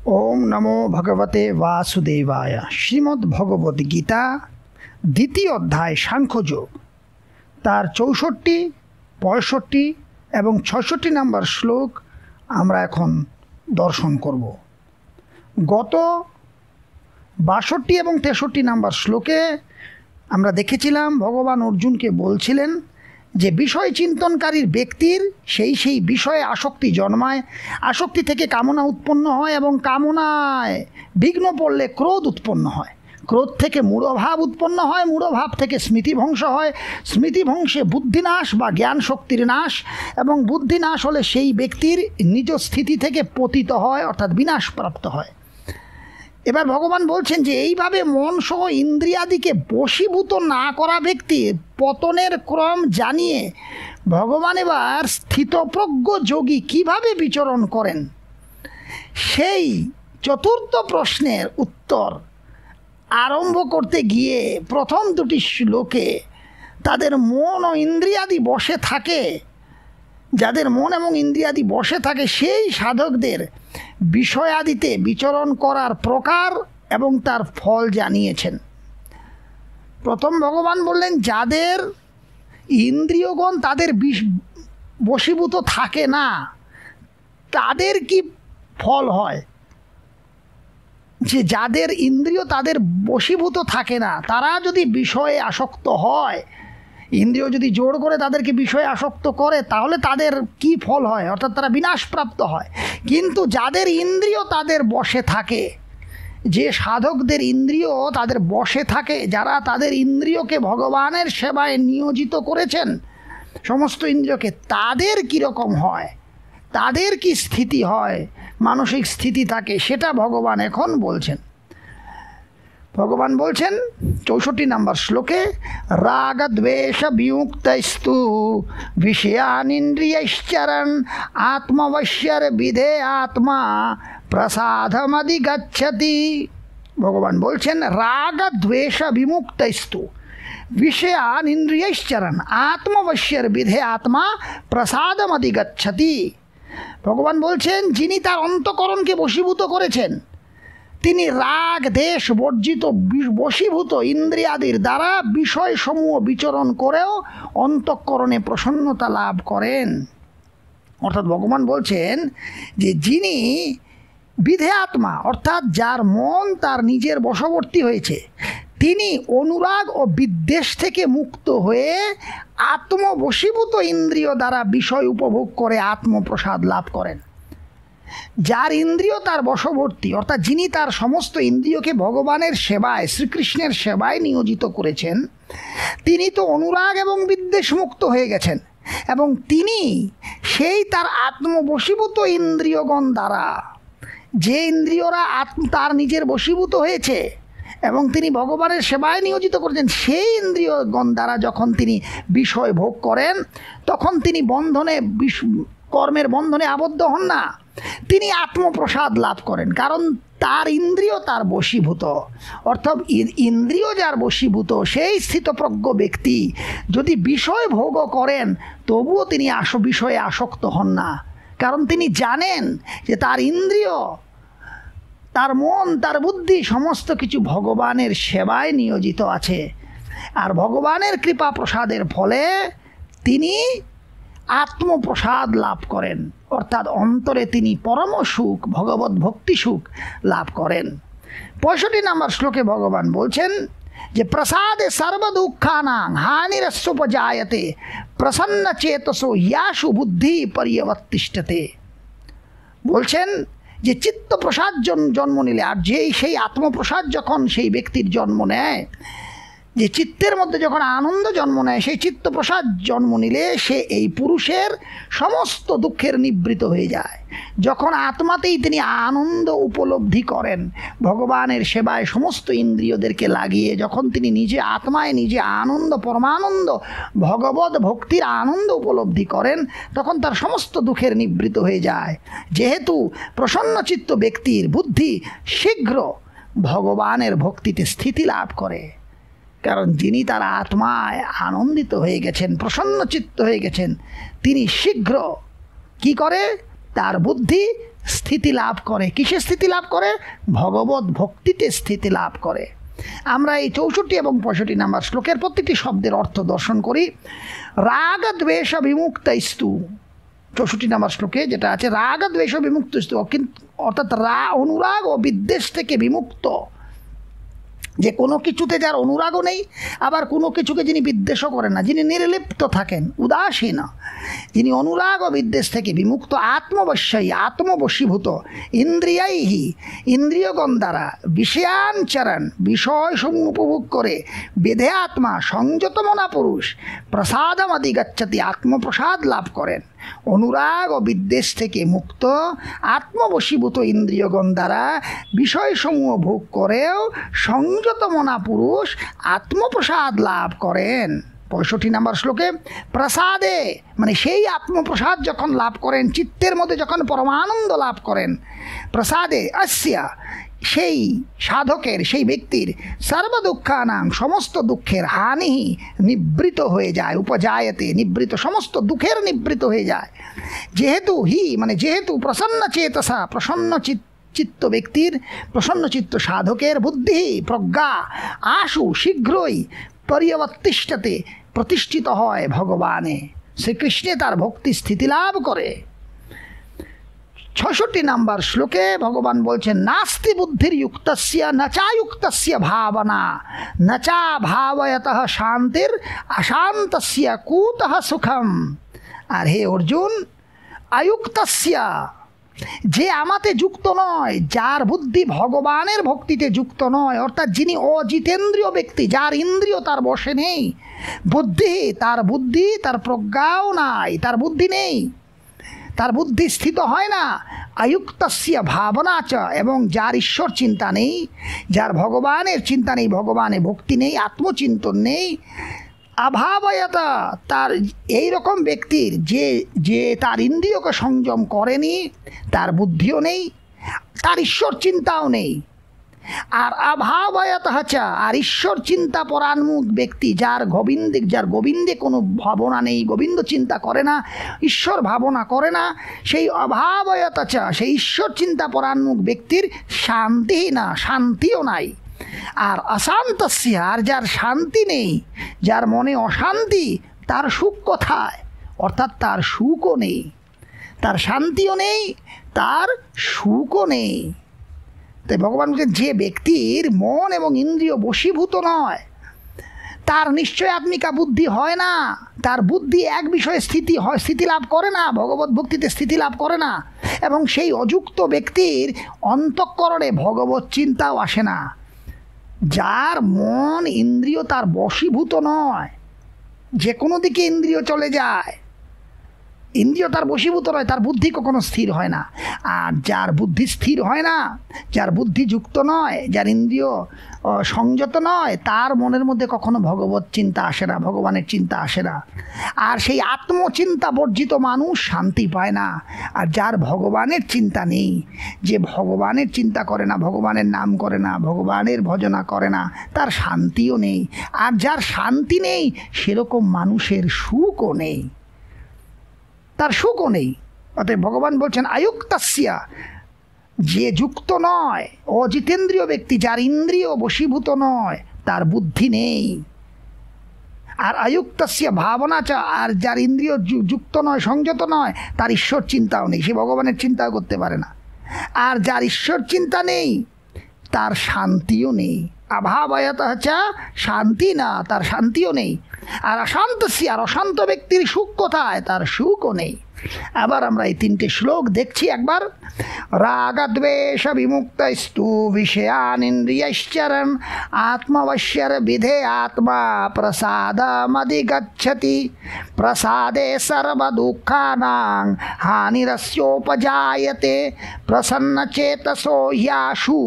ओम नमो भगवते वासुदेवाय। श्रीमद् भगवद गीता द्वितीय अध्याय सांख्ययोग तार 64, 65 এবং 66 নম্বর শ্লোক আমরা এখন দর্শন করব। গত 62 এবং 63 নম্বর শ্লোকে আমরা দেখেছিলাম ভগবান অর্জুনকে বলছিলেন যে বিষয় চিন্তনকারীর ব্যক্তির সেই বিষয়ে আসক্তি জন্মায়, আসক্তি থেকে কামনা উৎপন্ন হয় এবং কামনায় বিঘ্ন পড়লে ক্রোধ উৎপন্ন হয়, ক্রোধ থেকে মূঢ়ভাব উৎপন্ন হয়, মূঢ়ভাব থেকে স্মৃতিভ্রংশ হয়, স্মৃতিভ্রংশে বুদ্ধিনাশ বা জ্ঞান শক্তির নাশ, এবং বুদ্ধিনাশ হলে সেই ব্যক্তির নিজ স্থিতি থেকে পতিত হয় অর্থাৎ বিনাশপ্রাপ্ত হয়। এবার ভগবান বলছেন যে এইভাবে মন সহ ইন্দ্রিয়াদিকে বশীভূত না করা ব্যক্তি পতনের ক্রম জানিয়ে ভগবান এবার স্থিতপ্রজ্ঞ যোগী কিভাবে বিচরণ করেন সেই চতুর্থ প্রশ্নের উত্তর আরম্ভ করতে গিয়ে প্রথম দুটি শ্লোকে তাদের মন ও ইন্দ্রিয়াদি বশে থাকে, যাদের মন এবং ইন্দ্রিয়াদি বশে থাকে সেই সাধকদের বিষয়াদিতে বিচরণ করার প্রকার এবং তার ফল জানিয়েছেন। প্রথম ভগবান বললেন যাদের ইন্দ্রিয়গণ তাদের বশীভূত থাকে না তাদের কি ফল হয়, যে যাদের ইন্দ্রিয় তাদের বশীভূত থাকে না তারা যদি বিষয়ে আসক্ত হয়, ইন্দ্রিয় যদি জোর করে তাদেরকে বিষয়ে আসক্ত করে তাহলে তাদের কি ফল হয়, অর্থাৎ তারা বিনাশপ্রাপ্ত হয়। কিন্তু যাদের ইন্দ্রিয় তাদের বশে থাকে, যে সাধকদের ইন্দ্রিয় তাদের বশে থাকে, যারা তাদের ইন্দ্রিয়কে ভগবানের সেবায় নিয়োজিত করেছেন সমস্ত ইন্দ্রিয়কে, তাদের কীরকম হয়, তাদের কি স্থিতি হয়, মানসিক স্থিতি থাকে, সেটা ভগবান এখন বলছেন। ভগবান বলছেন 64 নম্বর শ্লোকে, রাগ দ্বেষ বিমুক্তস্তু বিষয়ানিন্দ্রিয়শ্চরণ আত্মবশ্যর বিধে আত্মা প্রসাদমধিগচ্ছতি। ভগবান বলছেন রাগ দ্বেষ বিমুক্তস্তু বিষয়ানিন্দ্রিয়শ্চরণ আত্মবশ্যর বিধে আত্মা প্রসাদমধিগচ্ছতি। ভগবান বলছেন যিনি তার অন্তঃকরণকে বশীভূত করেছেন তিনি রাগ দেশ বর্জিত বশীভূত ইন্দ্রিয়াদির দ্বারা বিষয়সমূহ বিচরণ করেও অন্তঃকরণে প্রসন্নতা লাভ করেন। অর্থাৎ ভগবান বলছেন যে যিনি বিধে আত্মা অর্থাৎ যার মন তার নিজের বশবর্তী হয়েছে, তিনি অনুরাগ ও বিদ্বেষ থেকে মুক্ত হয়ে আত্মবশীভূত ইন্দ্রিয় দ্বারা বিষয় উপভোগ করে আত্মপ্রসাদ লাভ করেন। যার ইন্দ্রিয় তার বশবর্তী অর্থাৎ যিনি তার সমস্ত ইন্দ্রিয়কে ভগবানের সেবায় শ্রীকৃষ্ণের সেবায় নিয়োজিত করেছেন, তিনি তো অনুরাগ এবং বিদ্বেষ মুক্ত হয়ে গেছেন এবং তিনি সেই তার আত্মবশীভূত ইন্দ্রিয়গণ দ্বারা, যে ইন্দ্রিয়রা তার নিজের বশীভূত হয়েছে এবং তিনি ভগবানের সেবায় নিয়োজিত করেছেন, সেই ইন্দ্রিয়গণ দ্বারা যখন তিনি বিষয় ভোগ করেন তখন তিনি কর্মের বন্ধনে আবদ্ধ হন না, তিনি আত্মপ্রসাদ লাভ করেন। কারণ তার ইন্দ্রিয় তার বশীভূত, অর্থাৎ ইন্দ্রিয় যার বশীভূত সেই স্থিতপ্রজ্ঞ ব্যক্তি যদি বিষয় ভোগও করেন তবুও তিনি বিষয়ে আসক্ত হন না, কারণ তিনি জানেন যে তার ইন্দ্রিয়, তার মন, তার বুদ্ধি সমস্ত কিছু ভগবানের সেবায় নিয়োজিত আছে। আর ভগবানের কৃপা প্রসাদের ফলে তিনি আত্মপ্রসাদ লাভ করেন, অর্থাৎ অন্তরে তিনি পরম সুখ ভগবত ভক্তি সুখ লাভ করেন। 65 নম্বর শ্লোকে ভগবান বলছেন যে প্রসাদে সর্বদুঃখানাং হানিরস্যোপজায়তে প্রসন্ন চেতসো ইয়াসু বুদ্ধি পর্যবতিষ্ঠতে। বলছেন যে চিত্ত প্রসাদ জন্ম নিলে, আর সেই আত্মপ্রসাদ যখন সেই ব্যক্তির জন্ম নেয়, যে চিত্তের মধ্যে যখন আনন্দ জন্ম নেয়, সেই চিত্তপ্রসাদ জন্ম নিলে সে এই পুরুষের সমস্ত দুঃখের নিবৃত হয়ে যায়। যখন আত্মাতেই তিনি আনন্দ উপলব্ধি করেন, ভগবানের সেবায় সমস্ত ইন্দ্রিয়দেরকে লাগিয়ে যখন তিনি নিজে আত্মায় নিজে আনন্দ, পরমানন্দ ভগবত ভক্তির আনন্দ উপলব্ধি করেন, তখন তার সমস্ত দুঃখের নিবৃত হয়ে যায়। যেহেতু প্রসন্নচিত্ত ব্যক্তির বুদ্ধি শীঘ্র ভগবানের ভক্তিতে স্থিতি লাভ করে, কারণ যিনি তার আত্মায় আনন্দিত হয়ে গেছেন, প্রসন্ন চিত্ত হয়ে গেছেন, তিনি শীঘ্র কি করে, তার বুদ্ধি স্থিতি লাভ করে। কিসে স্থিতি লাভ করে? ভগবত ভক্তিতে স্থিতি লাভ করে। আমরা এই 64 এবং 65 নম্বর শ্লোকের প্রত্যেকটি শব্দের অর্থ দর্শন করি। রাগ দ্বেষ বিমুক্তস্তু, 64 নম্বর শ্লোকে যেটা আছে, রাগ দ্বেষ বিমুক্তস্তু, অর্থাৎ অনুরাগ ও বিদ্বেষ থেকে বিমুক্ত, যে কোনো কিছুতে যার অনুরাগও নেই, আবার কোনো কিছুকে যিনি বিদ্বেষও করেন না, যিনি নির্লিপ্ত থাকেন, উদাসীন, যিনি অনুরাগ ও বিদ্বেষ থেকে বিমুক্ত, আত্মবশ্যই আত্মবশীভূত, ইন্দ্রিয়াইহি ইন্দ্রিয়গণ দ্বারা, বিষয়াঞ্চরণ বিষয়সমূহ উপভোগ করে, বেধে আত্মা সংযত মনা পুরুষ, প্রসাদম অধিগচ্ছতি আত্মপ্রসাদ লাভ করেন। অনুরাগ ও বিদ্বেষ থেকে মুক্ত আত্মবশীভূত ইন্দ্রিয়গণ দ্বারা বিষয়সমূহ ভোগ করেও সংযত মনা পুরুষ আত্মপ্রসাদ লাভ করেন। 65 নম্বর শ্লোকে প্রসাদে মানে সেই আত্মপ্রসাদ যখন লাভ করেন, চিত্তের মধ্যে যখন পরমানন্দ লাভ করেন, প্রসাদে अस्या সেই সাধকের, সেই ব্যক্তির সর্বদুঃখানাং সমস্ত দুঃখের হানি নিবৃত হয়ে যায়, উপজায়তে নিবৃত, সমস্ত দুঃখের নিবৃত হয়ে যায়। যেহেতু মানে যেহেতু প্রসন্ন চেতসা প্রসন্ন চিত্ত ব্যক্তির, প্রসন্ন চিত্ত সাধকের বুদ্ধি প্রজ্ঞা আশু শীঘ্রই পর্যবতিষ্ঠতে প্রতিষ্ঠিত হয় ভগবানে, শ্রীকৃষ্ণে তার ভক্তি স্থিতি লাভ করে। 66 নম্বর শ্লোকে ভগবান বলছেন, নাস্তি বুদ্ধির যুক্তস্য নচাযুক্তস্য ভাবনা নচা ভাবয়তঃ শান্তির অশান্তস্য কুতঃ সুখম। আর হে অর্জুন, আয়ুক্তস্য যে আমাতে যুক্ত নয়, যার বুদ্ধি ভগবানের ভক্তিতে যুক্ত নয়, অর্থাৎ যিনি অজিতেন্দ্রিয় ব্যক্তি, যার ইন্দ্রিয় তার বশে নেই, বুদ্ধি তার প্রজ্ঞাও নাই, তার বুদ্ধি নেই, তার বুদ্ধি স্থিত হয় না। আয়ুক্তস্য ভাবনা চ, এবং যার ঈশ্বর চিন্তা নেই, যার ভগবানের চিন্তা নেই, ভগবানের ভক্তি নেই, আত্মচিন্তন নেই, অভাবয়তা তার এই রকম ব্যক্তির যে তার ইন্দ্রিয়কে সংযম করেনি, তার বুদ্ধিও নেই, তার ঈশ্বর চিন্তাও নেই। আর অভাবয়ত হচ্ছে, আর ঈশ্বর চিন্তা পরান্মুখ ব্যক্তি, যার গোবিন্দে কোনো ভাবনা নেই, গোবিন্দ চিন্তা করে না, ঈশ্বর ভাবনা করে না, সেই অভাবয়ত হচ্ছে সেই ঈশ্বর চিন্তা পরান্মুখ ব্যক্তির শান্তিও নাই। আর অশান্তস্য, আর যার শান্তি নেই, যার মনে অশান্তি, তার সুখ কোথায়? অর্থাৎ তার সুখও নেই, তার শান্তিও নেই, তার সুখও নেই। তাই ভগবান বলছেন, যে ব্যক্তির মন এবং ইন্দ্রিয় বশীভূত নয়, তার নিশ্চয় আত্মিকা বুদ্ধি হয় না, তার বুদ্ধি এক বিষয়ে স্থিতি লাভ করে না, ভগবত ভক্তিতে স্থিতি লাভ করে না, এবং সেই অযুক্ত ব্যক্তির অন্তঃকরণে ভগবত চিন্তাও আসে না। যার মন ইন্দ্রিয় তার বশীভূত নয়, যে কোনো দিকে ইন্দ্রিয় চলে যায়, ইন্দ্রিয় তার বশীভূত নয়, তার বুদ্ধি কখনো স্থির হয় না। আর যার বুদ্ধি স্থির হয় না, যার বুদ্ধি যুক্ত নয়, যার ইন্দ্রিয় সংযত নয়, তার মনের মধ্যে কখনো ভগবত চিন্তা আসে না, ভগবানের চিন্তা আসে না। আর সেই আত্মচিন্তা বর্জিত মানুষ শান্তি পায় না। আর যার ভগবানের চিন্তা নেই, যে ভগবানের চিন্তা করে না, ভগবানের নাম করে না, ভগবানের ভজনা করে না, তার শান্তিও নেই। আর যার শান্তি নেই, সেরকম মানুষের সুখও নেই, তার সুখও নেই। অতএব ভগবান বলছেন, আয়ুক্তস্য যে যুক্ত নয়, অজিতেন্দ্রিয় ব্যক্তি, যার ইন্দ্রিয় বশীভূত নয়, তার বুদ্ধি নেই। আর আয়ুক্তস্য ভাবনা চ, আর যার ইন্দ্রিয় যুক্ত নয়, সংযত নয়, তার ঈশ্বর চিন্তাও নেই, সে ভগবানের চিন্তাও করতে পারে না। আর যার ঈশ্বর চিন্তা নেই, তার শান্তিও নেই। অভাবয়ত হচ্ছে শান্তি না, তার শান্তিও নেই। আর অশান্তস্য, আর অশান্ত ব্যক্তির সুখ কোথায়? তার সুখও নেই। আবার আমরা এই 3টে শ্লোক দেখছি একবার। রাগদ্বেষ বিমুক্তস্তু বিষয়ানিন্দ্রিয়শ্চরণ আত্মবশ্যর বিধে আত্মা প্রসাদমধিগচ্ছতি প্রসাদে সর্বদুঃখানাং হানিরস্যোপজায়তে প্রসন্নচেতসো হ্যাশু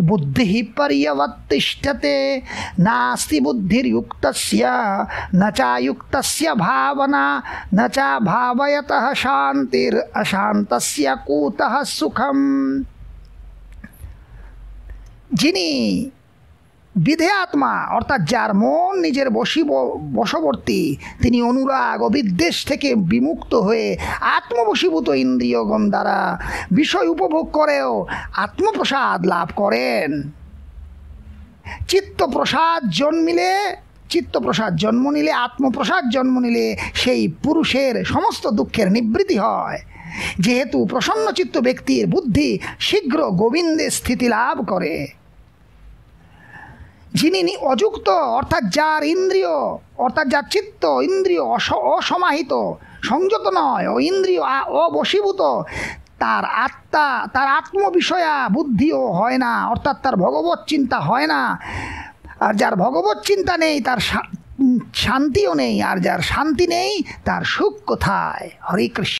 বুদ্ধিঃ পর্যবতিষ্ঠতে নাস্তি বুদ্ধির্যুক্তস্য ন চাযুক্তস্য ভাবনা ন চা ভাবয়তঃ শান্তির অশান্তস্য কুতঃ সুখম। যিনি বিধে আত্মা অর্থাৎ যার মন নিজের বশবর্তী, তিনি অনুরাগ ও বিদ্বেষ থেকে বিমুক্ত হয়ে আত্মবশীভূত ইন্দ্রিয়গণ দ্বারা বিষয় উপভোগ করেও আত্মপ্রসাদ লাভ করেন। চিত্তপ্রসাদ জন্ম নিলে আত্মপ্রসাদ জন্ম নিলে সেই পুরুষের সমস্ত দুঃখের নিবৃত্তি হয়। যেহেতু প্রসন্নচিত্ত ব্যক্তির বুদ্ধি শীঘ্র গোবিন্দে স্থিতি লাভ করে। যিনি অযুক্ত অর্থাৎ যার চিত্ত ইন্দ্রিয় অসমাহিত, সংযত নয় ও ইন্দ্রিয় অবশীভূত, তার আত্মবিষয়া বুদ্ধিও হয় না, অর্থাৎ তার ভগবত চিন্তা হয় না। আর যার ভগবত চিন্তা নেই তার শান্তিও নেই, আর যার শান্তি নেই তার সুখ কোথায়? হরে কৃষ্ণ।